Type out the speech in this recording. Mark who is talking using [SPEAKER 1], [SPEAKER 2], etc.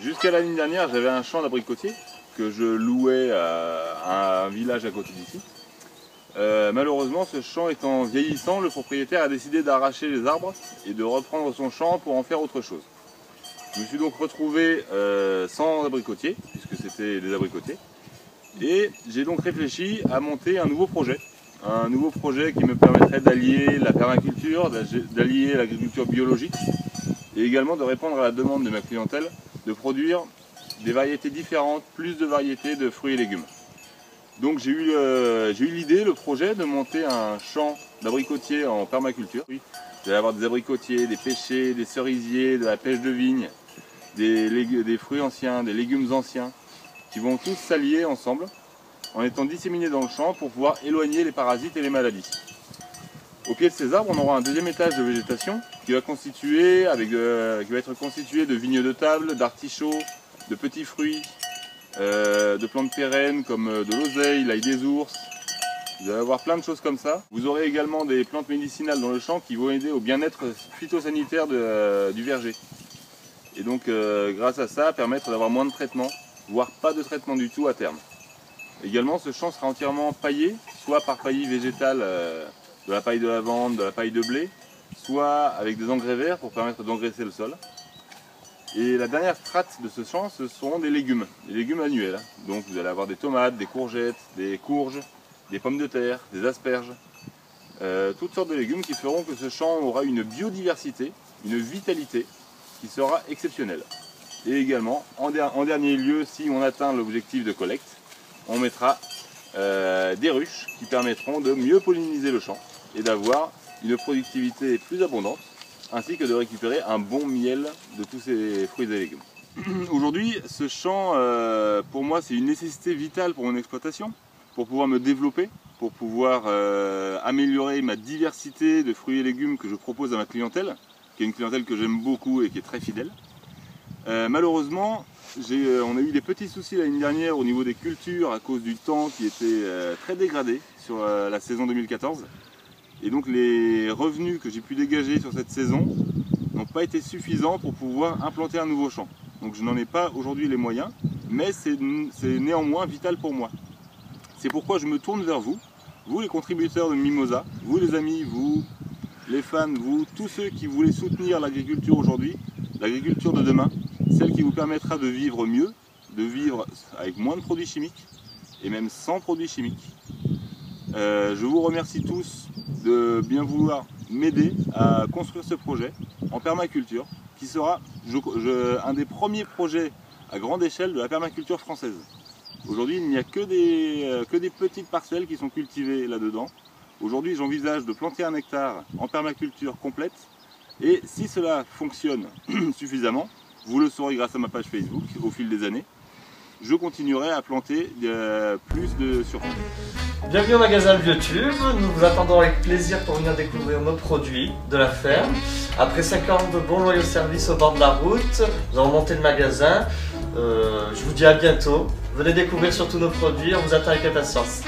[SPEAKER 1] Jusqu'à l'année dernière, j'avais un champ d'abricotiers que je louais à un village à côté d'ici. Malheureusement, ce champ étant vieillissant, le propriétaire a décidé d'arracher les arbres et de reprendre son champ pour en faire autre chose. Je me suis donc retrouvé sans abricotiers, puisque c'était des abricotiers. Et j'ai donc réfléchi à monter un nouveau projet. Un nouveau projet qui me permettrait d'allier la permaculture, d'allier l'agriculture biologique et également de répondre à la demande de ma clientèle de produire des variétés différentes, plus de variétés de fruits et légumes. Donc j'ai eu l'idée, le projet de monter un champ d'abricotiers en permaculture. Vous allez avoir des abricotiers, des pêchers, des cerisiers, de la pêche de vigne, des fruits anciens, des légumes anciens qui vont tous s'allier ensemble en étant disséminés dans le champ pour pouvoir éloigner les parasites et les maladies. Au pied de ces arbres, on aura un deuxième étage de végétation qui va être constitué de vignes de table, d'artichauts, de petits fruits, de plantes pérennes comme de l'oseille, l'ail des ours. Vous allez avoir plein de choses comme ça. Vous aurez également des plantes médicinales dans le champ qui vont aider au bien-être phytosanitaire du verger. Et donc grâce à ça, permettre d'avoir moins de traitements, voire pas de traitement du tout à terme. Également, ce champ sera entièrement paillé, soit par paillis végétal, de la paille de lavande, de la paille de blé, soit avec des engrais verts pour permettre d'engraisser le sol. Et la dernière strate de ce champ, ce seront des légumes annuels. Donc vous allez avoir des tomates, des courgettes, des courges, des pommes de terre, des asperges, toutes sortes de légumes qui feront que ce champ aura une biodiversité, une vitalité qui sera exceptionnelle. Et également, en dernier lieu, si on atteint l'objectif de collecte, on mettra des ruches qui permettront de mieux polliniser le champ et d'avoir une productivité plus abondante, ainsi que de récupérer un bon miel de tous ces fruits et légumes. Aujourd'hui, ce champ, pour moi, c'est une nécessité vitale pour mon exploitation, pour pouvoir me développer, pour pouvoir améliorer ma diversité de fruits et légumes que je propose à ma clientèle, qui est une clientèle que j'aime beaucoup et qui est très fidèle. Malheureusement, on a eu des petits soucis l'année dernière au niveau des cultures à cause du temps qui était très dégradé sur la saison 2014. Et donc les revenus que j'ai pu dégager sur cette saison n'ont pas été suffisants pour pouvoir implanter un nouveau champ. Donc je n'en ai pas aujourd'hui les moyens, mais c'est néanmoins vital pour moi. C'est pourquoi je me tourne vers vous, vous les contributeurs de Mimosa, vous les amis, vous les fans, vous, tous ceux qui voulez soutenir l'agriculture aujourd'hui, l'agriculture de demain, celle qui vous permettra de vivre mieux, de vivre avec moins de produits chimiques et même sans produits chimiques. Je vous remercie tous de bien vouloir m'aider à construire ce projet en permaculture qui sera un des premiers projets à grande échelle de la permaculture française. Aujourd'hui, il n'y a que des petites parcelles qui sont cultivées là-dedans. Aujourd'hui, j'envisage de planter 1 hectare en permaculture complète et si cela fonctionne suffisamment, vous le saurez grâce à ma page Facebook au fil des années, je continuerai à planter plus de surface.
[SPEAKER 2] Bienvenue au magasin Le Vieux Tube, nous vous attendons avec plaisir pour venir découvrir nos produits de la ferme. Après 5 ans de bons loyaux services au bord de la route, nous avons monté le magasin. Je vous dis à bientôt, venez découvrir surtout nos produits, on vous attend avec impatience.